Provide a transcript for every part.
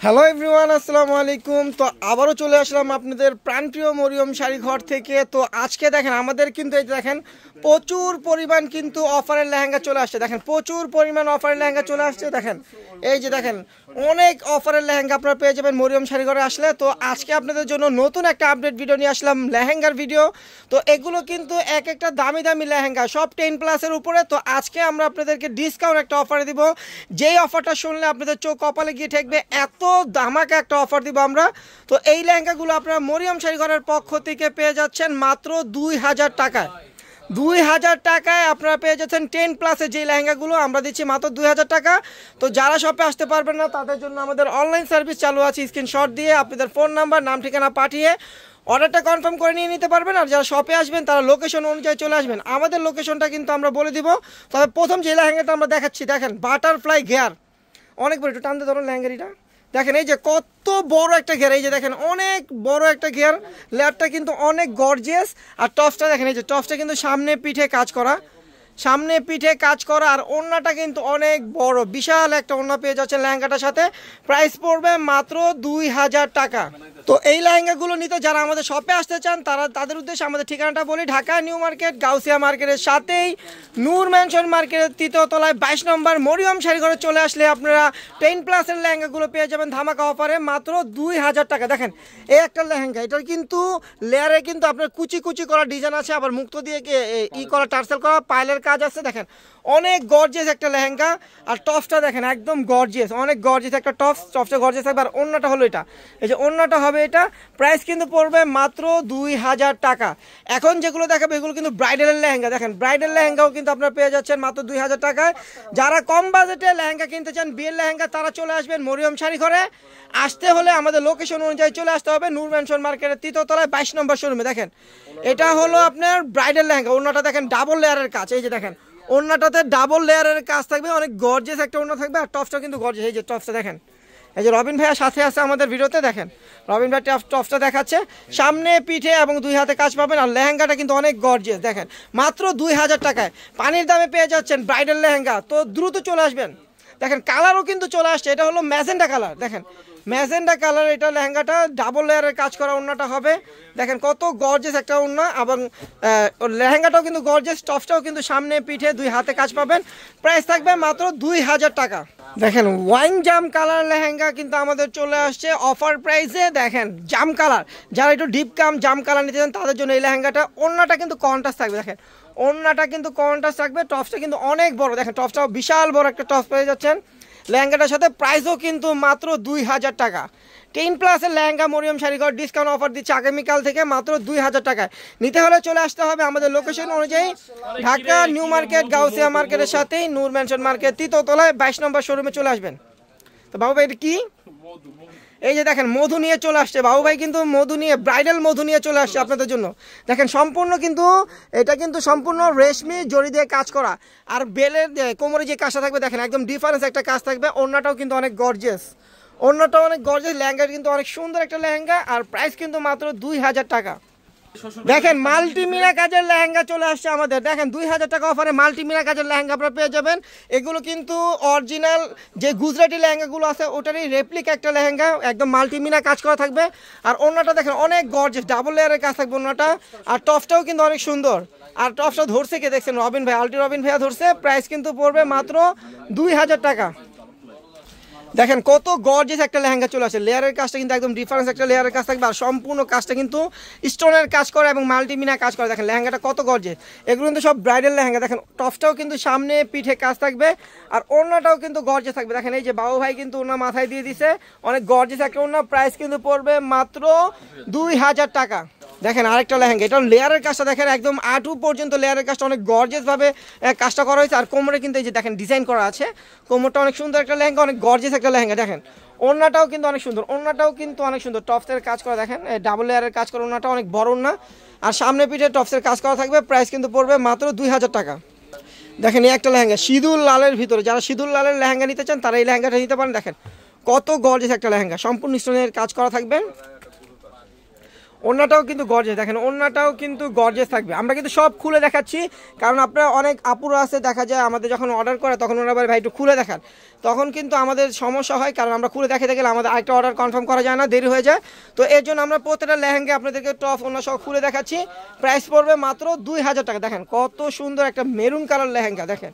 Hello everyone, আসসালামু আলাইকুম। তো আবারও চলে আসলাম আপনাদের প্রাণপ্রিয় মরিয়ম শাড়ি ঘর থেকে। তো আজকে দেখেন আমাদের কিন্তু এই দেখেন প্রচুর পরিমাণ কিন্তু অফারের লেহেঙ্গা চলে আসছে। দেখেন প্রচুর পরিমাণ অফারের লেহেঙ্গা চলে আসছে। দেখেন এই যে দেখেন অনেক অফারের লেহেঙ্গা আপনারা পেয়ে যাবেন মরিয়ম শাড়ি ঘরে আসলে। তো আজকে আপনাদের জন্য নতুন একটা আপডেট ভিডিও নিয়ে আসলাম, লেহেঙ্গার ভিডিও। তো এগুলো কিন্তু এক একটা দামি দামি লেহেঙ্গা, সব 10+ উপরে। তো আজকে আমরা আপনাদেরকে ডিসকাউন্ট একটা অফারে দিব, যেই অফারটা শুনলে আপনাদের চোখ কপালে গিয়ে ঠেকবে। এত ধামাকা একটা অফার দিব আমরা। তো এই লেহেঙ্গাগুলো আপনারা মরিয়ম শাড়ি ঘরের পক্ষ থেকে পেয়ে যাচ্ছেন মাত্র 2000 টাকায়। 2000 টাকায় আপনারা পেয়ে যাচ্ছেন 10+এর যে লেহেঙ্গাগুলো আমরা দিচ্ছি মাত্র 2000 টাকা। তো যারা শপে আসতে পারবেন না তাদের জন্য আমাদের অনলাইন সার্ভিস চালু আছে। স্ক্রিনশট দিয়ে আপনাদের ফোন নাম্বার, নাম, ঠিকানা পাঠিয়ে অর্ডারটা কনফার্ম করে নিয়ে নিতে পারবেন। আর যারা শপে আসবেন তারা লোকেশন অনুযায়ী চলে আসবেন। আমাদের লোকেশনটা কিন্তু আমরা বলে দিব। তবে প্রথম যে লেহেঙ্গাটা আমরা দেখাচ্ছি, দেখেন বাটারফ্লাই ঘের, অনেক বড়। একটু টানতে ধরুন লেহেঙ্গারিটা, দেখেন এই যে কত বড় একটা ঘের, এই যে দেখেন অনেক বড় একটা ঘের। লেয়ারটা কিন্তু অনেক গর্জিয়াস। আর টপসটা দেখেন, এই যে টপসটা কিন্তু সামনে পিঠে কাজ করা, সামনে পিঠে কাজ করা। আর ওড়নাটা কিন্তু অনেক বড়, বিশাল একটা ওড়না পেয়ে যাচ্ছে লেহেঙ্গাটার সাথে। প্রাইস পড়বে মাত্র 2000 টাকা। তো এই লেহেঙ্গাগুলো নিতে যারা আমাদের শপে আসতে চান তাদের উদ্দেশ্যে আমাদের ঠিকানাটা বলি। ঢাকা নিউ মার্কেট, গাউসিয়া মার্কেটের সাথেই নূর ম্যানশন মার্কেটের 3য় তলায় 22 নম্বর মরিয়ম শাড়ি ঘরে চলে আসলে আপনারা 10+এর লেহেঙ্গাগুলো পেয়ে যাবেন ধামাকা অফারে মাত্র 2000 টাকা। দেখেন এই একটা লেহেঙ্গা, এটার কিন্তু লেয়ারে কিন্তু আপনার কুচি কুচি করা ডিজাইন আছে, আবার মুক্ত দিয়ে করা টার্সেল করা পাইলের কাজ আছে। দেখেন অনেক গর্জিয়াস একটা লেহেঙ্গা। আর টপসটা দেখেন একদম গর্জিয়াস, অনেক গর্জিয়াস একটা টপসটা গর্জিয়াস থাকবে। আর ওড়নাটা হলো এটা, এই যে ওড়নাটা হবে এটা। প্রাইস কিন্তু পড়বে মাত্র 2000 টাকা। এখন যেগুলো দেখাবে এগুলো কিন্তু ব্রাইডালের লেহেঙ্গা। দেখেন ব্রাইডাল লেহেঙ্গাও কিন্তু আপনারা পেয়ে যাচ্ছেন মাত্র 2000 টাকায়। যারা কম বাজেটে লেহেঙ্গা কিনতে চান, বিয়ের লেহেঙ্গা, তারা চলে আসবেন মরিয়ম শাড়ি ঘরে। আসতে হলে আমাদের লোকেশন অনুযায়ী চলে আসতে হবে নূর ম্যানশন মার্কেটের 3য় তলায় 22 নম্বর শোরুমে। দেখেন এটা হলো আপনার ব্রাইডাল লেহেঙ্গা। ওড়নাটা দেখেন ডাবল লেয়ারের কাজ, এই যে দেখেন ওড়নাটাতে ডাবল লেয়ারের কাজ থাকবে, অনেক গর্জিয়াস একটা ওড়না থাকবে। আর টপসটা কিন্তু গর্জিয়াস, এই যে টপসটা দেখেন, এই যে রবিন ভাইয়া সাথে আছে আমাদের ভিডিওতে। দেখেন রবিন ভাই টপসটা দেখাচ্ছে, সামনে পিঠে এবং 2 হাতে কাজ পাবেন। আর লেহেঙ্গাটা কিন্তু অনেক গর্জিয়াস। দেখেন মাত্র 2000 টাকায় পানির দামে পেয়ে যাচ্ছেন ব্রাইডাল লেহেঙ্গা। তো দ্রুত চলে আসবেন। দেখেন কালারও কিন্তু চলে আসছে, এটা হলো ম্যাজেন্ডা কালার। দেখেন ম্যাজেন্ডা কালার এটা লেহেঙ্গাটা, ডাবল লেয়ারের কাজ করা ওড়নাটা হবে। দেখেন কত গর্জিয়াস একটা ওড়না, এবং লেহেঙ্গাটাও কিন্তু গর্জিয়াস। টপসটাও কিন্তু সামনে পিঠে 2 হাতে কাজ পাবেন। প্রাইস থাকবে মাত্র 2000 টাকা। দেখেন ওয়াইন জাম কালার লেহেঙ্গা কিন্তু আমাদের চলে আসছে অফার প্রাইসে। দেখেন জাম কালার, যারা একটু ডিপ জাম কালার নিতে চান তাদের জন্য এই লেহেঙ্গাটা। ওড়নাটা কিন্তু কন্ট্রাস্ট থাকবে, দেখেন ওড়নাটা কিন্তু কন্ট্রাস্ট থাকবে। টপসটা কিন্তু অনেক বড়, দেখেন টপসটাও বিশাল বড় একটা টপস পেয়ে যাচ্ছেন লেহেঙ্গাটার সাথে। প্রাইসও কিন্তু মাত্র 2000 টাকা। 10+এর লেহেঙ্গা মরিয়ম শাড়ি ঘর ডিসকাউন্ট অফার দিচ্ছে আগামীকাল থেকে মাত্র 2000 টাকায়। নিতে হলে চলে আসতে হবে আমাদের লোকেশন অনুযায়ী ঢাকা নিউ মার্কেট, গাউসিয়া মার্কেটের সাথেই নূর ম্যানশন মার্কেট 3য় তলায় 22 নম্বর শোরুমে চলে আসবেন। তো বাবু ভাই এটা কি, এই যে দেখেন মধু নিয়ে চলে আসছে বাবু ভাই, কিন্তু মধু নিয়ে, ব্রাইডাল মধু নিয়ে চলে আসছে আপনাদের জন্য। দেখেন সম্পূর্ণ কিন্তু এটা কিন্তু সম্পূর্ণ রেশমি জড়ি দিয়ে কাজ করা। আর বেলের কোমরে যে কাজটা থাকবে দেখেন একদম ডিফারেন্স একটা কাজ থাকবে। ওড়নাটাও কিন্তু অনেক গর্জিয়াস, ওড়নাটাও অনেক গর্জিয়াস। লেহেঙ্গা কিন্তু অনেক সুন্দর একটা লেহেঙ্গা। আর প্রাইস কিন্তু মাত্র 2000 টাকা। দেখেন মাল্টিমিনা কাজের লেহেঙ্গা চলে আসছে আমাদের। দেখেন 2000 টাকা অফারে মাল্টিমিনা কাজের লেহেঙ্গা আপনারা পেয়ে যাবেন। এগুলো কিন্তু অরিজিনাল যে গুজরাটি লেহেঙ্গাগুলো আছে ওটারই রেপ্লিকা একটা লেহেঙ্গা, একদম মাল্টিমিনা কাজ করা থাকবে। আর ওড়নাটা দেখেন অনেক গর্জিয়াস, ডাবল লেয়ারের কাজ থাকবে ওড়নাটা। আর টপসটাও কিন্তু অনেক সুন্দর। আর টপসটা ধরছে কে দেখছেন, রবিন ভাই, আলটি রবিন ভাইয়া ধরছে। প্রাইস কিন্তু পড়বে মাত্র 2000 টাকা। দেখেন কত গর্জিয়াস একটা লেহেঙ্গা চলে আসে। লেয়ারের কাজটা কিন্তু একদম ডিফারেন্স একটা লেয়ারের কাজ থাকবে। আর সম্পূর্ণ কাজটা কিন্তু স্টোনের কাজ করে এবং মাল্টিমিনা কাজ করে। দেখেন লেহেঙ্গাটা কত গর্জিয়াস। এগুলো কিন্তু সব ব্রাইডাল লেহেঙ্গা। দেখেন টপসটাও কিন্তু সামনে পিঠে কাজ থাকবে। আর ওড়নাটাও কিন্তু গর্জিয়াস থাকবে। দেখেন এই যে বাবু ভাই কিন্তু ওড়না মাথায় দিয়ে দিছে, অনেক গর্জিয়াস একটা ওড়না। প্রাইস কিন্তু পড়বে মাত্র 2000 টাকা। দেখেন আরেকটা লেহেঙ্গা, এটা লেয়ারের কাজটা দেখেন একদম আঁটু পর্যন্ত লেয়ারের কাজটা অনেক গর্জিয়াসভাবে কাজটা করা হয়েছে। আর কোমরে কিন্তু এই যে দেখেন ডিজাইন করা আছে, কোমরটা অনেক সুন্দর একটা লেহেঙ্গা, অনেক গর্জিয়াস একটা লেহেঙ্গা। দেখেন ওড়নাটাও কিন্তু অনেক সুন্দর, ওড়নাটাও কিন্তু অনেক সুন্দর। টপসের কাজ করা দেখেন, ডাবল লেয়ারের কাজ করা, ওড়নাটা অনেক বড় ওড়না। আর সামনে পিঠে টপসের কাজ করা থাকবে। প্রাইস কিন্তু পড়বে মাত্র 2000 টাকা। দেখেন এই একটা লেহেঙ্গা সিঁদুর লালের ভিতরে, যারা সিঁদুর লালের লেহেঙ্গা নিতে চান তারা এই লেহেঙ্গাটা নিতে পারেন। দেখেন কত গর্জিয়াস একটা লেহেঙ্গা, সম্পূর্ণ স্টোনের কাজ করা থাকবে। ওড়নাটাও কিন্তু গর্জেস, দেখেন ওড়নাটাও কিন্তু গর্জেস থাকবে। আমরা কিন্তু সব খুলে দেখাচ্ছি, কারণ আপনারা অনেক আপুরা আছে দেখা যায় আমাদের যখন অর্ডার করে তখন ওরা বলে ভাই একটু খুলে দেখান, তখন কিন্তু আমাদের সমস্যা হয়, কারণ আমরা খুলে দেখাতে গেলে আমাদের আরেকটা অর্ডার কনফার্ম করা যায় না, দেরি হয়ে যায়। তো এর জন্য আমরা প্রত্যেকটা লেহেঙ্গা আপনাদেরকে টপ ওড়না সহ খুলে দেখাচ্ছি। প্রাইস পড়বে মাত্র 2000 টাকা। দেখেন কত সুন্দর একটা মেরুন কালার লেহেঙ্গা, দেখেন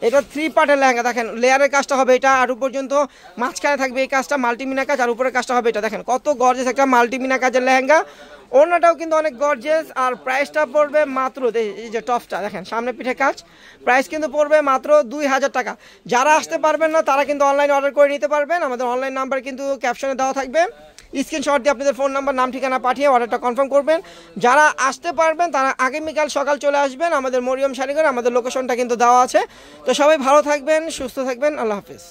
এটা 3 পার্টের লেহেঙ্গা। দেখেন লেয়ারের কাজটা হবে এটা, আর পর্যন্ত মাঝখানে থাকবে এই কাজটা মাল্টিমিনা কাজ, আর উপরের কাজটা হবে এটা। দেখেন কত গর্জিয়াস একটা মাল্টিমিনা কাজের লেহেঙ্গা। ওড়নাটাও কিন্তু অনেক গর্জিয়াস, আর প্রাইসটা পড়বে মাত্র, এই যে টপটা দেখেন সামনে পিঠে কাজ, প্রাইস কিন্তু পড়বে মাত্র 2000 টাকা। যারা আসতে পারবেন না তারা কিন্তু অনলাইনে অর্ডার করে নিতে পারবেন। আমাদের অনলাইন নাম্বার কিন্তু ক্যাপশনে দেওয়া থাকবে, স্ক্রিনশট দিয়ে আপনাদের ফোন নাম্বার নাম ঠিকানা পাঠিয়ে অর্ডারটা কনফার্ম করবেন। যারা আসতে পারবেন তারা আগামীকাল সকাল চলে আসবেন আমাদের মরিয়ম শাড়িঘর, আমাদের লোকেশনটা কিন্তু দেওয়া আছে। তো সবাই ভালো থাকবেন, সুস্থ থাকবেন, আল্লাহ হাফিজ।